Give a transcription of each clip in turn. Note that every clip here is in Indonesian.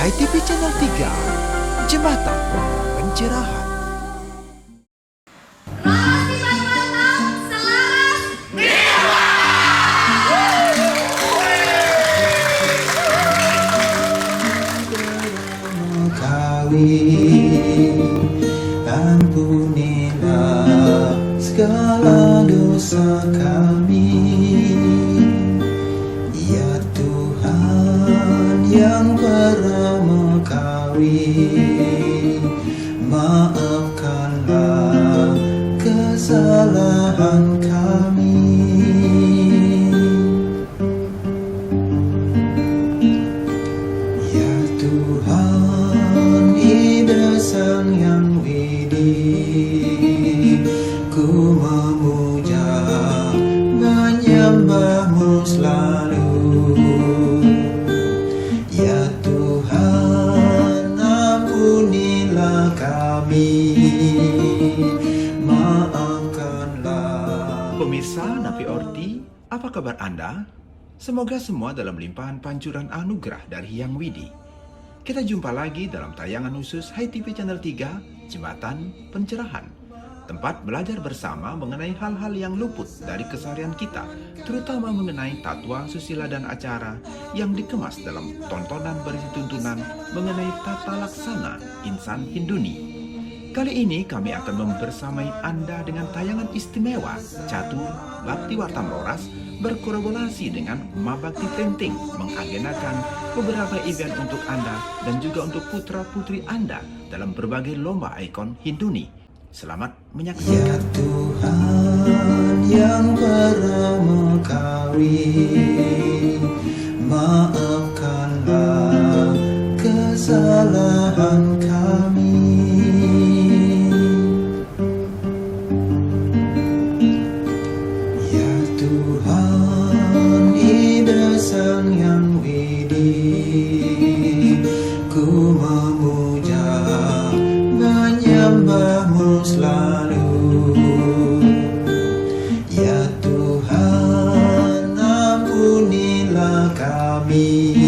HiTV Channel 3, Jembatan Pencerahan. Ampunilah segala dosa kami, ya Tuhan yang pertama kali. Maafkanlah kesalahan kami. Ya Tuhan, Ida Sang Yang Widi, ku memuja menyembah-Mu selalu. Ya Tuhan, ampunilah kami, maafkanlah. Pemirsa Napi Orti, apa kabar Anda? Semoga semua dalam limpahan pancuran anugerah dari Hyang Widi. Kita jumpa lagi dalam tayangan khusus HiTV Channel 3, Jembatan Pencerahan. Tempat belajar bersama mengenai hal-hal yang luput dari keseharian kita, terutama mengenai tatwa, susila, dan acara yang dikemas dalam tontonan berisi tuntunan mengenai tata laksana insan Hinduni. Kali ini kami akan membersamai Anda dengan tayangan istimewa Catur Bakti Warta Meroras berkolaborasi dengan Mabakti Printing mengagendakan beberapa event untuk Anda dan juga untuk putra-putri Anda dalam berbagai lomba ikon Hinduni. Selamat menyaksikan. Ya Tuhan yang pertama kali, maafkanlah kesalahan kami. Ya Tuhan, Ida Sang Yang Widi, ku memuja menyembah-Mu selalu. Ya Tuhan, ampunilah kami,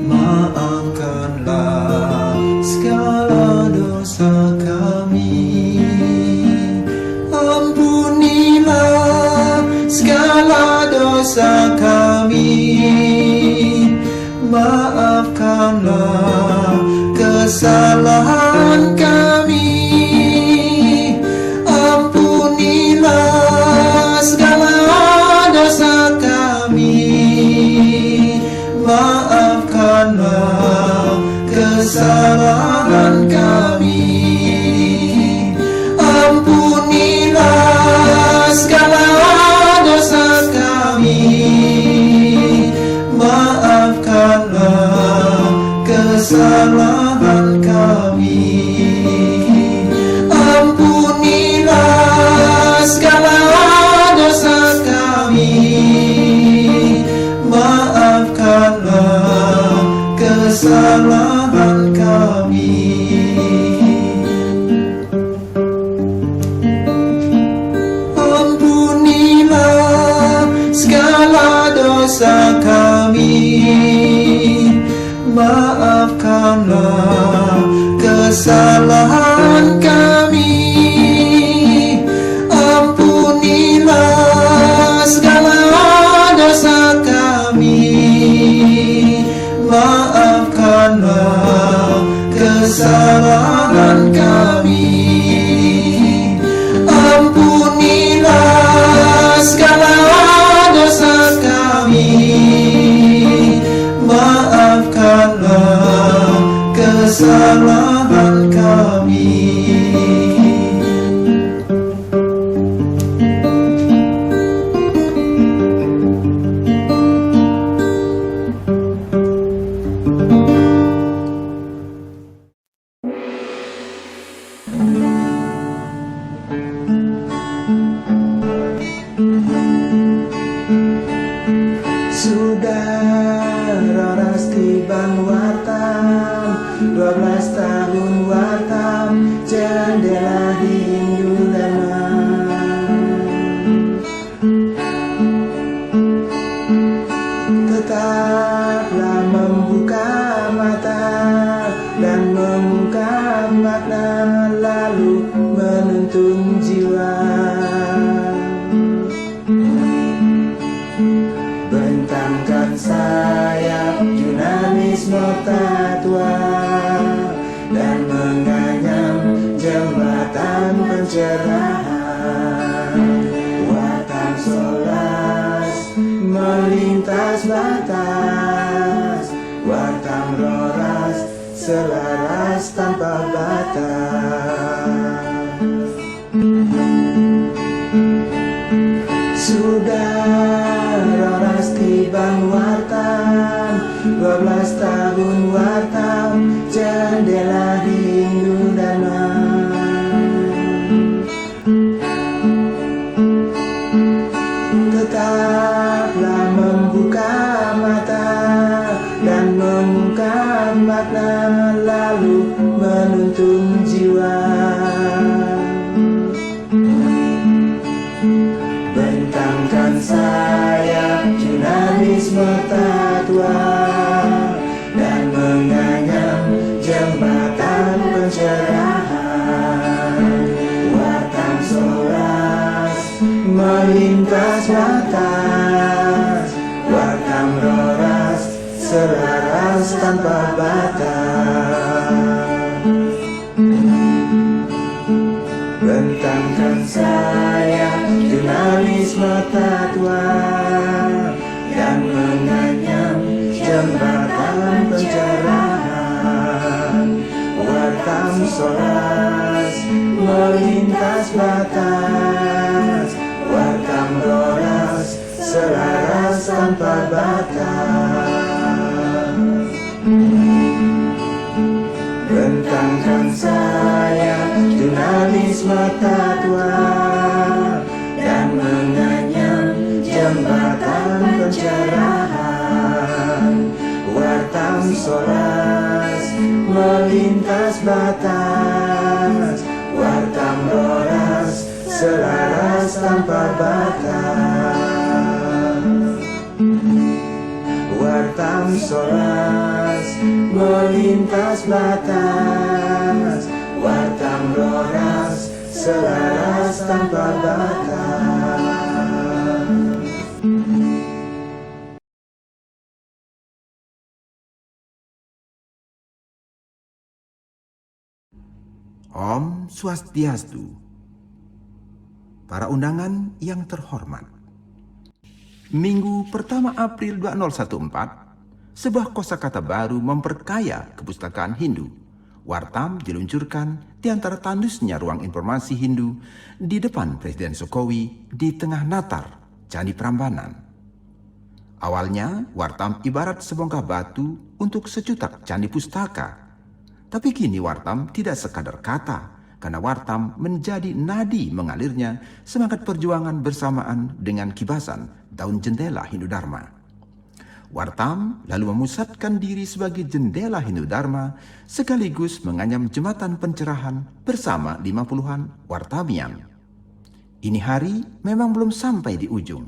maafkanlah segala dosa kami. Ampunilah segala dosa kami, maafkanlah kesalahan kami. Ampunilah segala dosa kami, maafkanlah kesalahan kami. Ampunilah segala dosa kami, maafkanlah kesalahan kami. Ampunilah segala dosa kami, maafkanlah kesalahan kami. Ampunilah segala dosa kami, maafkanlah kesalahan kami. Ampunilah segala dosa kami, maafkanlah kesalahan kami. Ampunilah segala dosa kami, maafkanlah kesalahan kami. Soras melintas batas, Wartam Roras selaras tanpa batas. Sudah Roras tibang Wartam, 12 tahun Wartam, jendela Hindu Dharma. Tetaplah membuka mata dan mengungkap makna, lalu menuntun jiwa. Bentangkan sayap jurnalisme tatwa dan menganyam jembatan pencerahan. Wartam Soras melintas batas, Wartam Roras selaras tanpa batas. Bentangkan sayap jurnalisme tatwa dan menganyam jembatan pencerahan. Wartam Soras melintas batas, Wartam Roras selaras tanpa batas. Bentangkan sayap jurnalisme tatwa dan menganyam jembatan pencerahan. Wartam Soras melintas batas, Wartam Roras selaras tanpa batas. Wartam Soras melintas batas, Wartam Roras selaras tanpa batas. Om Swastiastu. Para undangan yang terhormat, Minggu pertama April 2014, sebuah kosakata baru memperkaya kepustakaan Hindu. Wartam diluncurkan di antara tandusnya ruang informasi Hindu di depan Presiden Jokowi di tengah Natar, Candi Prambanan. Awalnya, Wartam ibarat sebongkah batu untuk sejutak candi pustaka. Tapi kini Wartam tidak sekadar kata, karena Wartam menjadi nadi mengalirnya semangat perjuangan bersamaan dengan kibasan daun jendela Hindu Dharma. Wartam lalu memusatkan diri sebagai jendela Hindu Dharma sekaligus menganyam jembatan pencerahan bersama 50-an Wartamian. Ini hari memang belum sampai di ujung,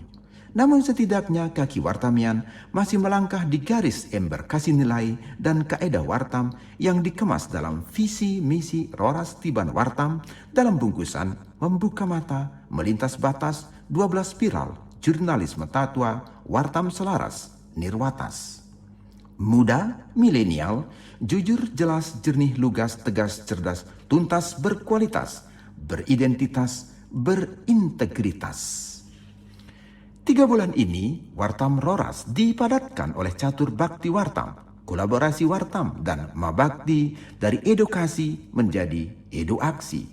namun setidaknya kaki Wartamian masih melangkah di garis embarkasi nilai dan kaedah Wartam yang dikemas dalam visi misi Roras Tiban Wartam dalam bungkusan membuka mata melintas batas 12 spiral jurnalisme tatwa Wartam Selaras Nirwatas. Muda, milenial, jujur, jelas, jernih, lugas, tegas, cerdas, tuntas, berkualitas, beridentitas, berintegritas. 3 bulan ini, Wartam Roras dipadatkan oleh catur bakti Wartam, kolaborasi Wartam dan Mabakti dari edukasi menjadi eduaksi.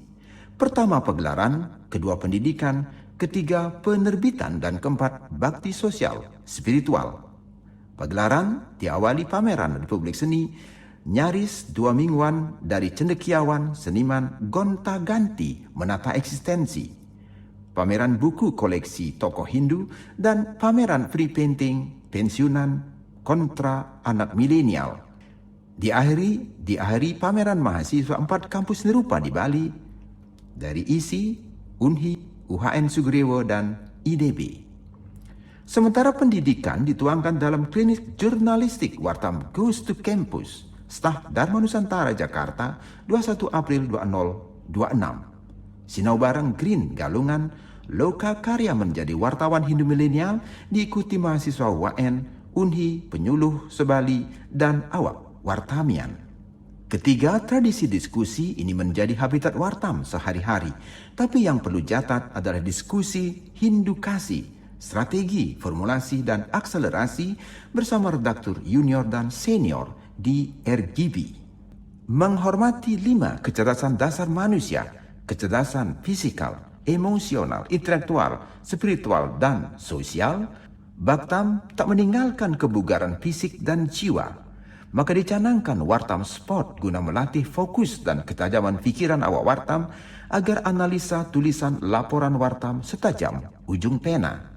Pertama pegelaran, kedua pendidikan, ketiga penerbitan, dan keempat bakti sosial, spiritual. Pagelaran diawali pameran Republik Seni, nyaris 2 mingguan dari cendekiawan seniman gonta-ganti menata eksistensi. Pameran buku koleksi tokoh Hindu, dan pameran free painting pensiunan kontra anak milenial. Diakhiri pameran mahasiswa 4 kampus nirupa di Bali dari ISI, UNHI, UHN Sugriwo, dan IDB. Sementara pendidikan dituangkan dalam klinik jurnalistik Wartam Goes to Campus, Staf Dharma Nusantara Jakarta, 21 April 2026. Sinau bareng Green Galungan, Loka Karya menjadi wartawan Hindu milenial diikuti mahasiswa UAN, UNHI, penyuluh sebali, dan awak Wartamian. Ketiga, tradisi diskusi ini menjadi habitat Wartam sehari-hari. Tapi yang perlu catat adalah diskusi Hindukasi Strategi, Formulasi, dan Akselerasi bersama redaktur junior dan senior di RGB. Menghormati 5 kecerdasan dasar manusia, kecerdasan fisikal, emosional, intelektual, spiritual, dan sosial. Baktam tak meninggalkan kebugaran fisik dan jiwa. Maka dicanangkan Wartam Sport guna melatih fokus dan ketajaman fikiran awak Wartam agar analisa tulisan laporan Wartam setajam ujung pena.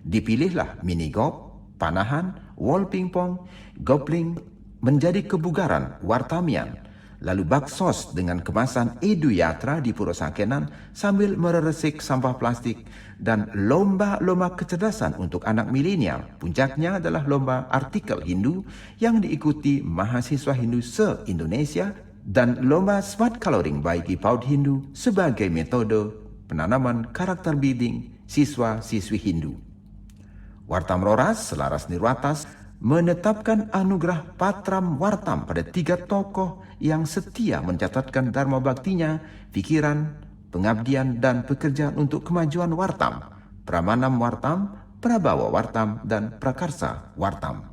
Dipilihlah mini golf, panahan, wall pingpong, gopling menjadi kebugaran Wartamian. Lalu baksos dengan kemasan Edu Yatra di Puro Sangkenan sambil meresik sampah plastik, dan lomba-lomba kecerdasan untuk anak milenial. Puncaknya adalah lomba artikel Hindu yang diikuti mahasiswa Hindu se-Indonesia dan lomba smart coloring bagi PAUD Hindu sebagai metode penanaman karakter building siswa-siswi Hindu. Wartam Roras selaras Nirwatas menetapkan anugerah Patram Wartam pada 3 tokoh yang setia mencatatkan dharma baktinya, pikiran, pengabdian, dan pekerjaan untuk kemajuan Wartam: Pramanam Wartam, Prabawa Wartam, dan Prakarsa Wartam.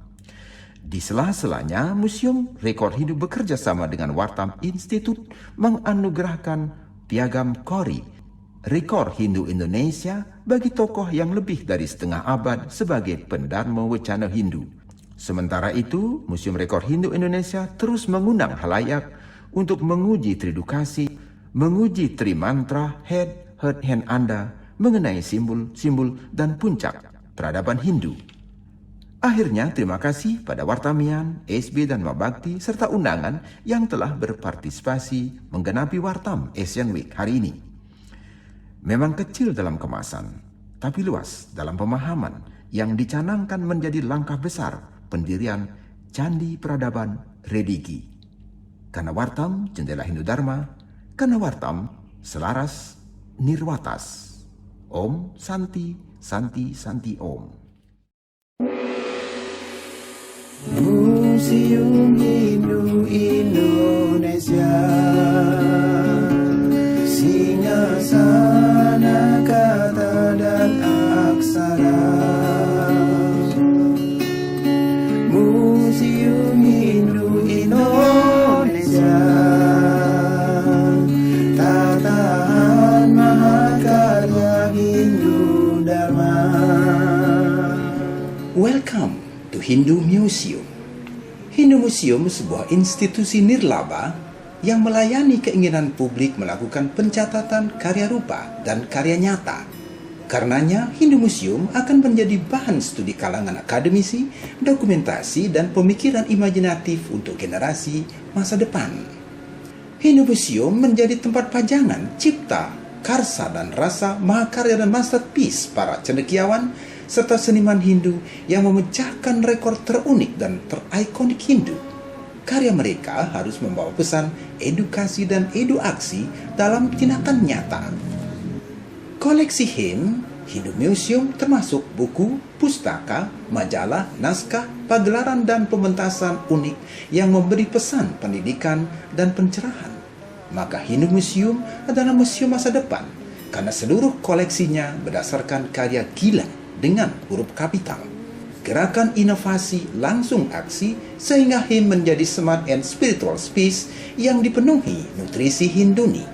Di sela-selanya, Museum Rekor Hindu bekerja sama dengan Wartam Institute menganugerahkan Piagam Kori, Rekor Hindu Indonesia, bagi tokoh yang lebih dari setengah abad sebagai pendharma wacana Hindu. Sementara itu, Museum Rekor Hindu Indonesia terus mengundang halayak untuk menguji tridukasi, menguji trimantra head, heart, hand Anda mengenai simbol-simbol dan puncak peradaban Hindu. Akhirnya, terima kasih pada Wartamian, SB dan Mabakti serta undangan yang telah berpartisipasi menggenapi Wartam Asian Week hari ini. Memang kecil dalam kemasan, tapi luas dalam pemahaman yang dicanangkan menjadi langkah besar pendirian Candi Peradaban Redigi. Karena Wartam jendela Hindu Dharma, karena Wartam selaras Nirwatas. Om Santi Santi Santi Om. Museum Hindu Indonesia, singgasana kata dan aksara. Museum Hindu Indonesia, tatahan mahakarya Hindu Dharma. Welcome to Hindu Museum. Hindu Museum sebuah institusi nirlaba yang melayani keinginan publik melakukan pencatatan karya rupa dan karya nyata. Karenanya, Hindu Museum akan menjadi bahan studi kalangan akademisi, dokumentasi, dan pemikiran imajinatif untuk generasi masa depan. Hindu Museum menjadi tempat pajangan cipta, karsa, dan rasa mahakarya dan masterpiece para cendekiawan serta seniman Hindu yang memecahkan rekor terunik dan terikonik Hindu. Karya mereka harus membawa pesan edukasi dan eduaksi dalam tindakan nyata. Koleksi Hindu Museum termasuk buku, pustaka, majalah, naskah, pagelaran, dan pementasan unik yang memberi pesan pendidikan dan pencerahan. Maka Hindu Museum adalah museum masa depan karena seluruh koleksinya berdasarkan karya Gilang dengan huruf kapital. Gerakan inovasi langsung aksi sehingga HIM menjadi smart and spiritual space yang dipenuhi nutrisi Hinduni.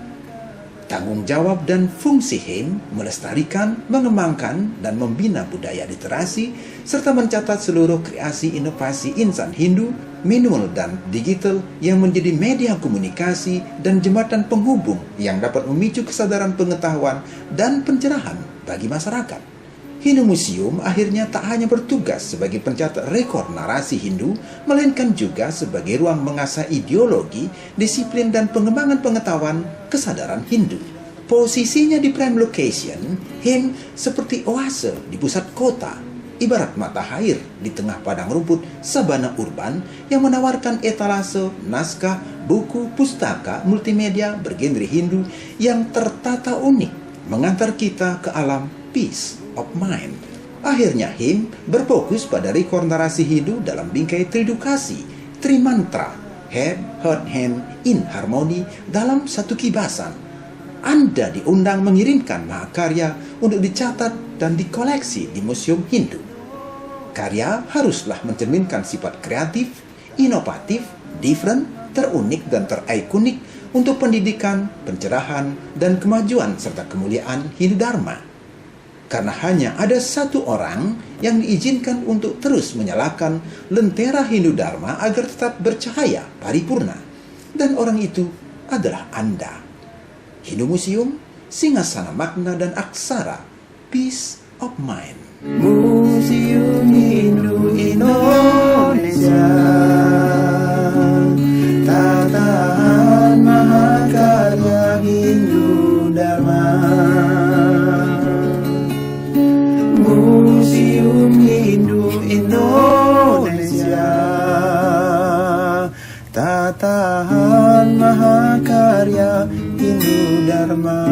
Tanggung jawab dan fungsi HIM melestarikan, mengembangkan, dan membina budaya literasi serta mencatat seluruh kreasi inovasi insan Hindu, manual dan digital yang menjadi media komunikasi dan jembatan penghubung yang dapat memicu kesadaran pengetahuan dan pencerahan bagi masyarakat. Hindu Museum akhirnya tak hanya bertugas sebagai pencatat rekor narasi Hindu, melainkan juga sebagai ruang mengasah ideologi, disiplin, dan pengembangan pengetahuan kesadaran Hindu. Posisinya di prime location, HIM seperti oase di pusat kota, ibarat mata air di tengah padang rumput sabana urban yang menawarkan etalase, naskah, buku, pustaka, multimedia bergenre Hindu yang tertata unik, mengantar kita ke alam peace of mind. Akhirnya HIM berfokus pada rekor narasi Hindu dalam bingkai tridukasi, trimantra, head, heart, hand, in harmoni dalam satu kibasan. Anda diundang mengirimkan mahakarya untuk dicatat dan dikoleksi di Museum Hindu. Karya haruslah mencerminkan sifat kreatif, inovatif, different, terunik dan terikonik untuk pendidikan, pencerahan, dan kemajuan serta kemuliaan Hindu Dharma. Karena hanya ada satu orang yang diizinkan untuk terus menyalakan lentera Hindu Dharma agar tetap bercahaya paripurna. Dan orang itu adalah Anda. Hindu Museum, Singgasana Makna dan Aksara, Peace of Mind. Museum Hindu Indonesia, tatahan mahakarya Hindu Dharma. Museum Hindu Indonesia, tatahan mahakarya Hindu Dharma.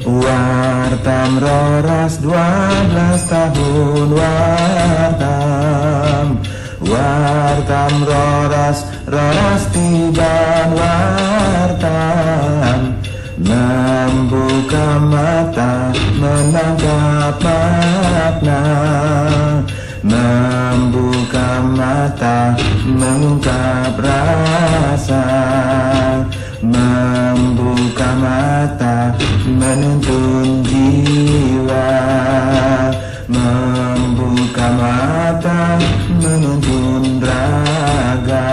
Wartam roras 12 tahun Wartam roras tiban wartam, membuka mata menangkap makna, membuka mata mengungkap rasa, membuka mata menuntun jiwa, membuka mata menuntun raga.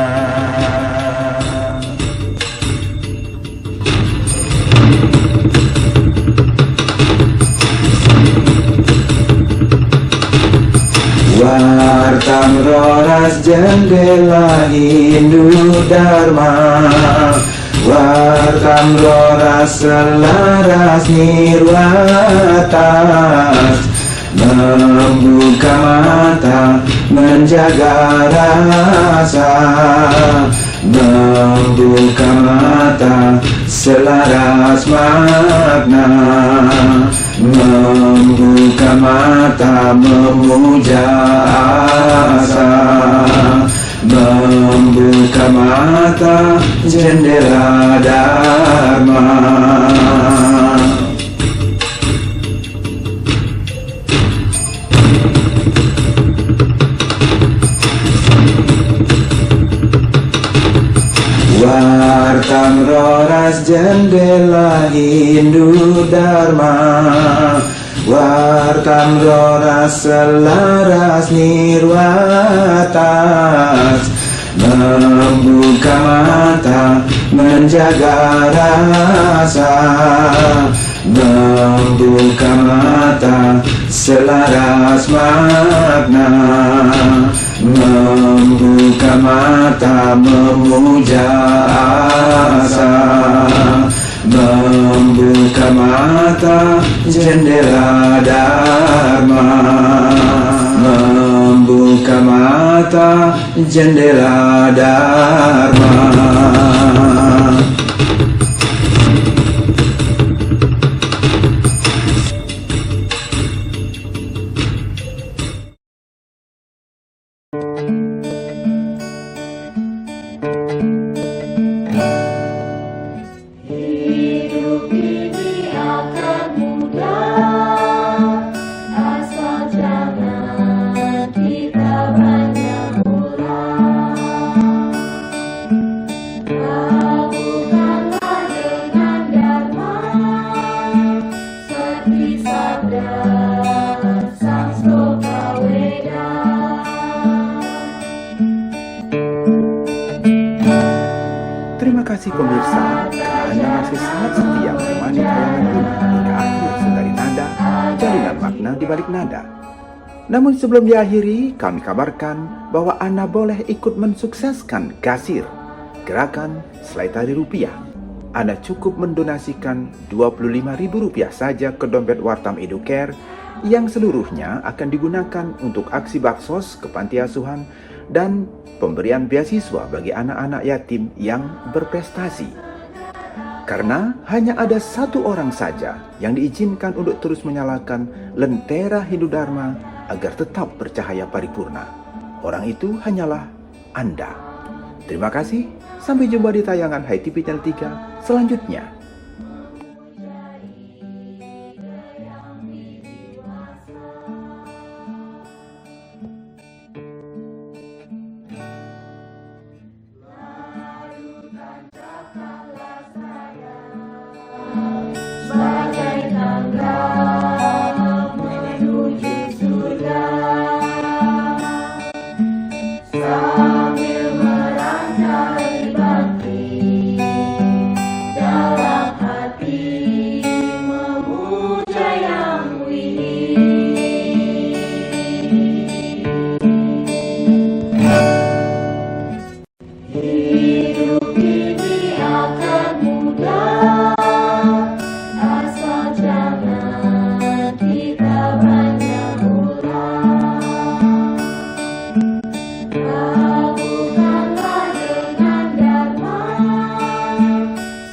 Wartam roras jendela Hindu Dharma, Wartam roras selaras nirwatas, membuka mata menjaga rasa, membuka mata selaras makna, membuka mata memuja asa, membuka mata jendela Dharma. Wartam roras jendela Hindu Dharma, Wartam roras selaras nirwatas, membuka mata menjaga rasa, membuka mata selaras makna, membuka mata memuja asa, membuka mata jendela Dharma, membuka mata jendela Dharma. Hidup ini akan mudah, asal jangan kita banyak ulah. Lakukanlah dengan dharma, seperti sabda Sang Sloka Weda. Terima kasih pemirsa, karena Anda masih sangat setia menemani tayangan ini hingga akhir dari nada, jalinan makna di balik nada. Namun sebelum diakhiri, kami kabarkan bahwa Anda boleh ikut mensukseskan GASIR, Gerakan Selai Tari Rupiah. Anda cukup mendonasikan Rp25.000 saja ke dompet Wartam Educare yang seluruhnya akan digunakan untuk aksi baksos ke panti asuhan dan pemberian beasiswa bagi anak-anak yatim yang berprestasi. Karena hanya ada satu orang saja yang diizinkan untuk terus menyalakan lentera Hindu Dharma agar tetap bercahaya paripurna. Orang itu hanyalah Anda. Terima kasih, sampai jumpa di tayangan HiTV Channel 3 selanjutnya. Bagai tangga menuju surga, sambil merangkai bakti dalam hati, memuja Yang Widi. Hidup ini akan mudah asal jangan kita banyak ulah. Lakukanlah dengan dharma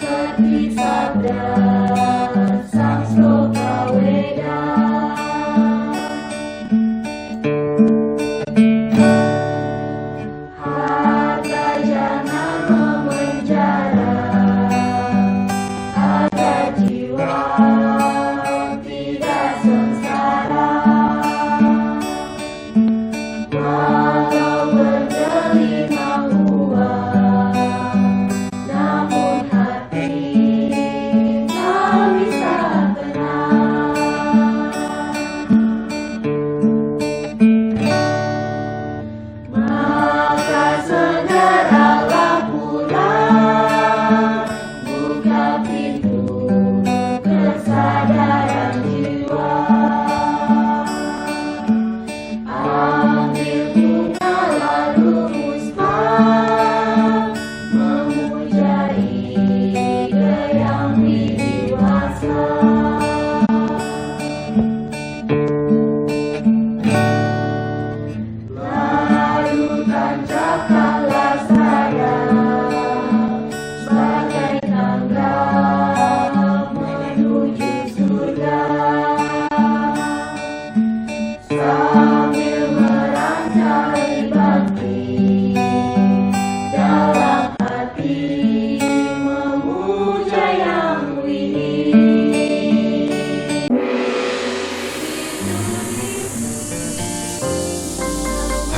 seperti sabda Sang Sloka Weda. Harta jangan memenjara agar jiwa tidak sengsara. Walau bergelimang uang, namun hati tak bisa tenang. Maka segeralah pulang, buka pintu kesadaran jiwa. Ambil bunga lalu musbah, memuja ide yang widiwasa. Lalu tancapkanlah saya bagai tangga menuju surga, sambil merangkai bakti dalam hati, memuja Yang Widi.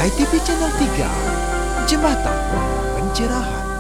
HiTV Channel 3, Jembatan Pencerahan.